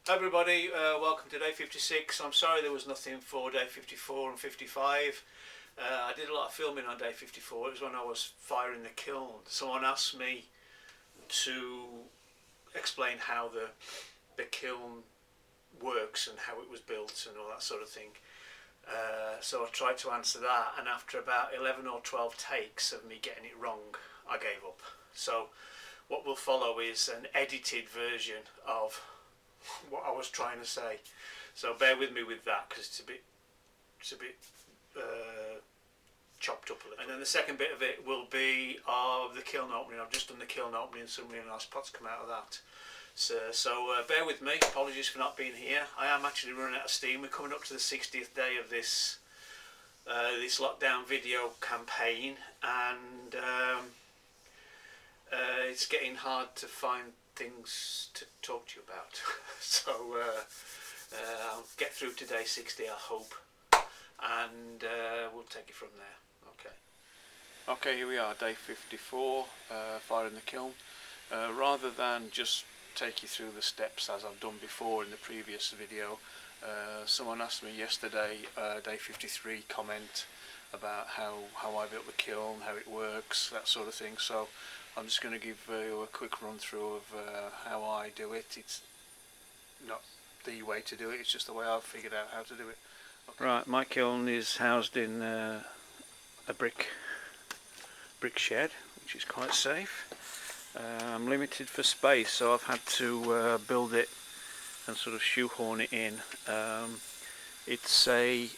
Hi everybody, welcome to day 56. I'm sorry there was nothing for day 54 and 55. I did a lot of filming on day 54. It was when I was firing the kiln. Someone asked me to explain how the kiln works and how it was built and all that sort of thing. So I tried to answer that, and after about 11 or 12 takes of me getting it wrong, I gave up. So what will follow is an edited version of what I was trying to say, so bear with me with that because it's a bit chopped up a little. And then the second bit of it will be of the kiln opening. I've just done the kiln opening, some really nice pots come out of that. So bear with me, apologies for not being here. I am actually running out of steam. We're coming up to the 60th day of this this lockdown video campaign, and it's getting hard to find things to talk to you about. So I'll get through to day 60, I hope, and we'll take it from there. Okay, here we are, day 54, firing the kiln. Rather than just take you through the steps as I've done before in the previous video, someone asked me yesterday, day 53 comment, about how I built the kiln, how it works, that sort of thing. So I'm just going to give you a quick run through of how I do it. It's not the way to do it, it's just the way I've figured out how to do it. Okay. Right, my kiln is housed in a brick shed, which is quite safe. I'm limited for space, so I've had to build it and sort of shoehorn it in. It's a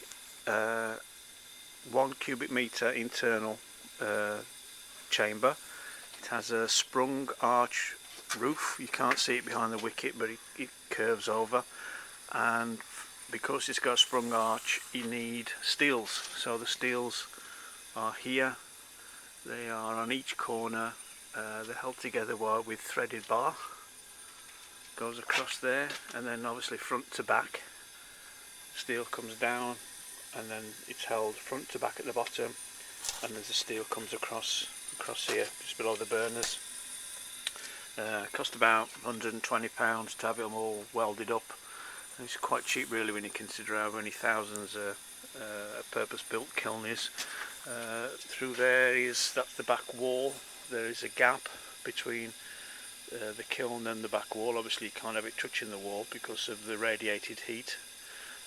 1 cubic meter internal chamber. It has a sprung arch roof. You can't see it behind the wicket, but it curves over, and because it's got a sprung arch you need steels. So the steels are here, they are on each corner, they're held together with threaded bar, goes across there, and then obviously front to back steel comes down, and then it's held front to back at the bottom, and then the steel comes across here just below the burners. Cost about £120 to have it all welded up, and it's quite cheap really when you consider how many thousands a purpose-built kiln is. Through there that's the back wall. There is a gap between the kiln and the back wall. Obviously you can't have it touching the wall because of the radiated heat.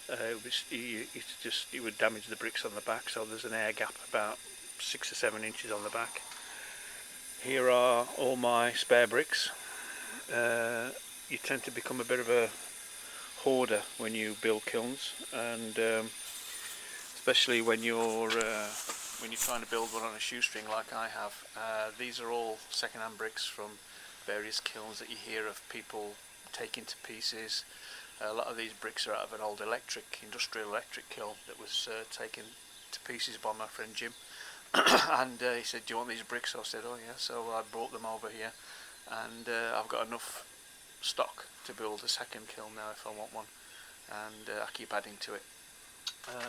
It would damage the bricks on the back, so there's an air gap about 6 or 7 inches on the back. Here are all my spare bricks. You tend to become a bit of a hoarder when you build kilns, and especially when you're trying to build one on a shoestring like I have. These are all second-hand bricks from various kilns that you hear of people taking to pieces. A lot of these bricks are out of an old industrial electric kiln that was taken to pieces by my friend Jim. And he said, do you want these bricks? So I said, oh yeah. So I brought them over here, and I've got enough stock to build a second kiln now if I want one, and I keep adding to it.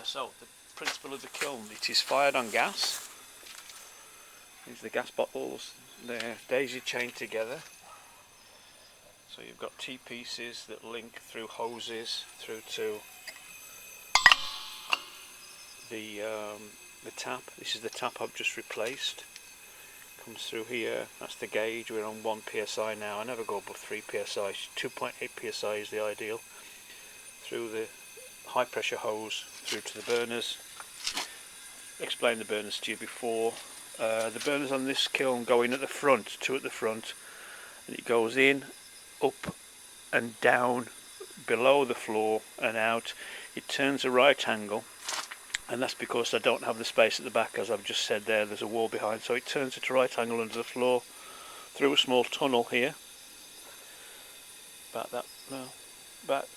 So the principle of the kiln: it is fired on gas. These are the gas bottles. They're daisy chained together. So you've got T-pieces that link through hoses through to the tap. This is the tap I've just replaced. Comes through here. That's the gauge. We're on 1 psi now. I never go above 3 psi. 2.8 psi is the ideal. Through the high pressure hose through to the burners. Explained the burners to you before. The burners on this kiln go in at the front, 2 at the front, and it goes in, up and down, below the floor and out. It turns a right angle, and that's because I don't have the space at the back, as I've just said there. There's a wall behind, so it turns at a right angle under the floor through a small tunnel here, about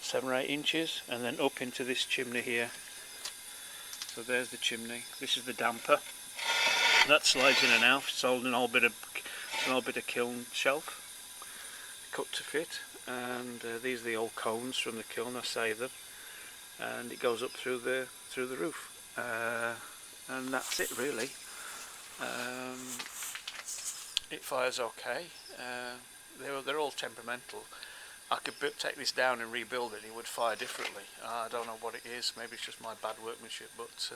7 or 8 inches, and then up into this chimney here. So there's the chimney. This is the damper that slides in and out. It's an old bit of kiln shelf cut to fit, and these are the old cones from the kiln. I saved them, and it goes up through the roof, and that's it really. It fires okay. They're all temperamental. I could take this down and rebuild it, it would fire differently. I don't know what it is, maybe it's just my bad workmanship, but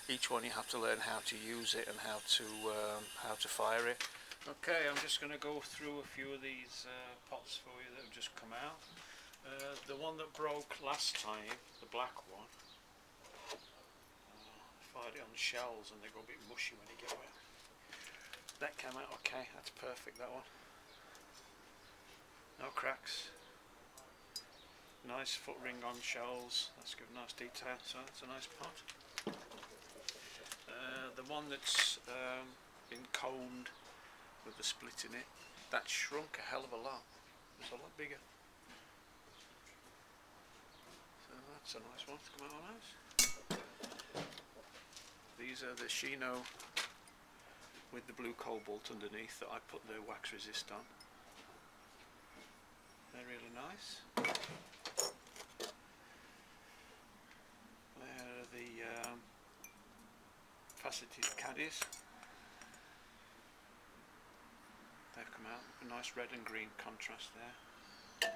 each one you have to learn how to use it and how to fire it. Okay, I'm just going to go through a few of these pots for you that have just come out. The one that broke last time, the black one, I fired it on shells and they go a bit mushy when you get wet. That came out okay, that's perfect, that one. No cracks. Nice foot ring on shells, that's good, nice detail, so that's a nice pot. The one that's been coned with the split in it, that shrunk a hell of a lot. It's a lot bigger. So that's a nice one, it's come out nice. These are the Chino with the blue cobalt underneath that I put the wax resist on. They're really nice. They're the faceted caddies. They've come out a nice red and green contrast there.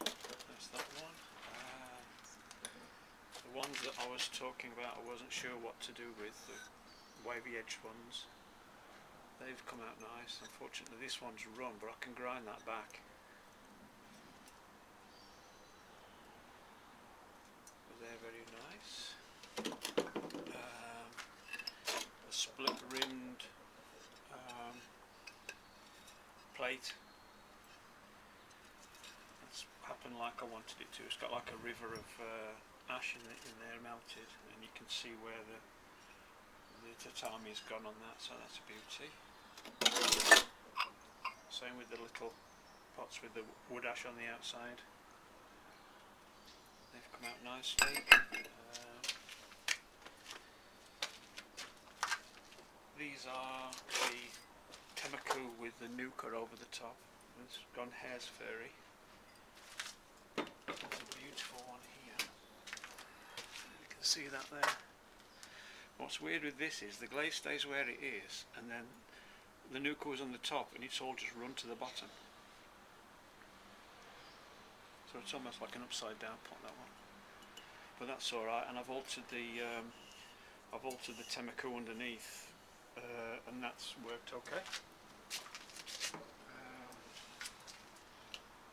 That's that one. The ones that I was talking about, I wasn't sure what to do with, the wavy edge ones. They've come out nice. Unfortunately this one's run, but I can grind that back. But they're very nice. A split rimmed plate. That's happened like I wanted it to. It's got like a river of ash in there melted, and you can see where the tatami's gone on that, so that's a beauty. Same with the little pots with the wood ash on the outside. They've come out nicely. These are the Temaku with the nuka over the top. It's gone hair's fairy. There's a beautiful one here. You can see that there. What's weird with this is the glaze stays where it is, and then the nuka was on the top and it's all just run to the bottom. So it's almost like an upside down pot, that one. But that's alright, and I've altered the Temaku underneath, and that's worked okay.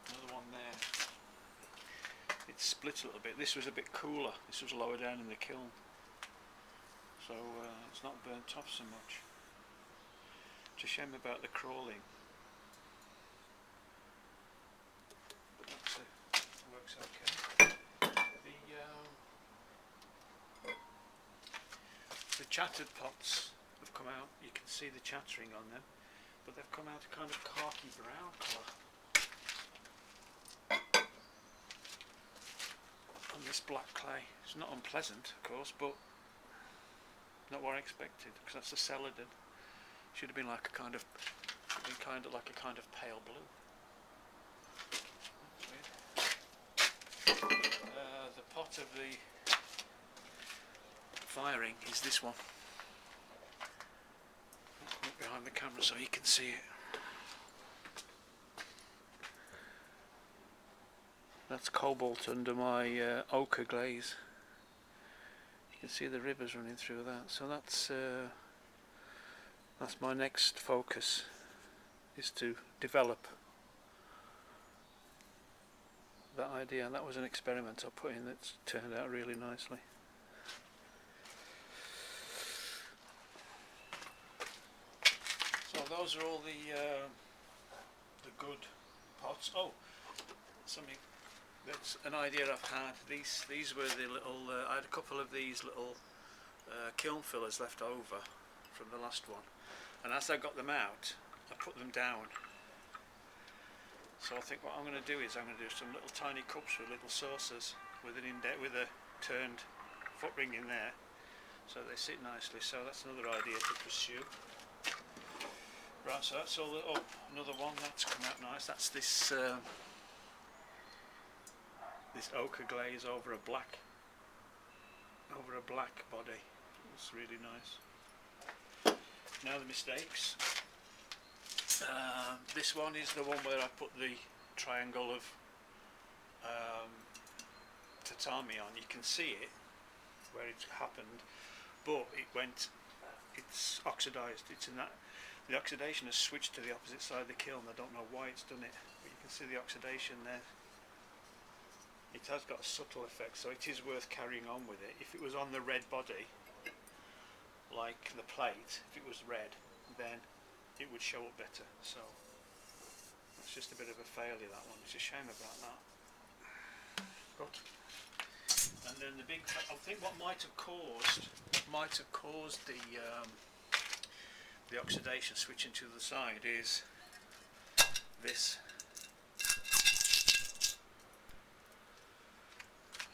Another one there. It's split a little bit. This was a bit cooler. This was lower down in the kiln, so it's not burnt off so much. It's a shame about the crawling. But that's it. Works okay. The chattered pots have come out. You can see the chattering on them, but they've come out a kind of khaki brown colour. On this black clay. It's not unpleasant, of course, but not what I expected, because that's a celadon. Should have been like a kind of pale blue. That's weird. The pot of the firing is this one. I'll look behind the camera so you can see it. That's cobalt under my ochre glaze. You can see the rivers running through that. So that's my next focus, is to develop that idea. That was an experiment I put in that's turned out really nicely. So those are all the good pots. Oh, something that's an idea I've had. These were the little. I had a couple of these little kiln fillers left over from the last one, and as I got them out, I put them down. So I think what I'm going to do is I'm going to do some little tiny cups with little saucers with a turned foot ring in there, so they sit nicely. So that's another idea to pursue. Right, so that's all. Oh, another one that's come out nice. That's this this ochre glaze over a black body. It's really nice. Now the mistakes. This one is the one where I put the triangle of tatami on, you can see it where it's happened, but it's oxidized. It's in that the oxidation has switched to the opposite side of the kiln. I don't know why it's done it, but you can see the oxidation there. It has got a subtle effect, so it is worth carrying on with it. If it was on the red body, like the plate, if it was red, then it would show up better. So it's just a bit of a failure, that one. It's a shame about that. But and then the big, I think what might have caused the oxidation switching to the side is this.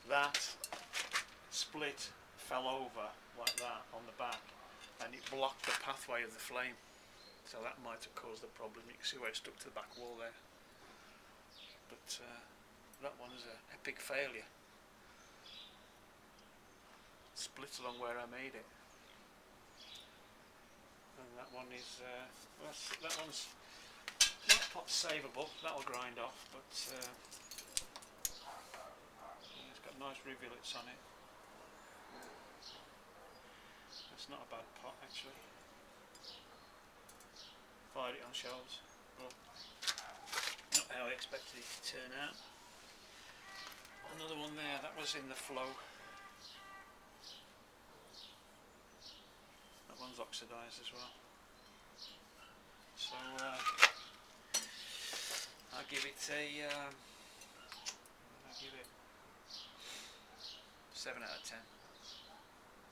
That split fell over like that on the back, and it blocked the pathway of the flame. So that might have caused the problem. You can see where it stuck to the back wall there. But that one is an epic failure. Split along where I made it. And that one is that one's not pot savable. That'll grind off, but it's got nice rivulets on it. It's not a bad pot actually. Fired it on shelves, but not how I expected it to turn out. Another one there, that was in the flow. That one's oxidised as well. So I'll give it a 7 out of 10.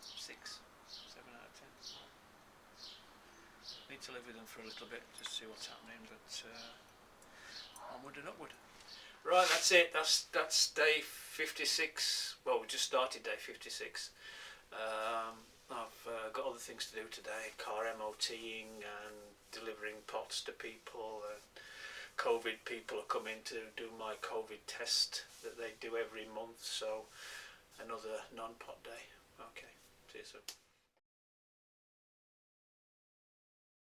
6, 7 out of 10. Need to live with them for a little bit to see what's happening, but onward and upward. Right, that's it. That's day 56. Well, we just started day 56. I've got other things to do today. Car MOTing and delivering pots to people. COVID people are coming to do my COVID test that they do every month. So another non-pot day. Okay, see you soon.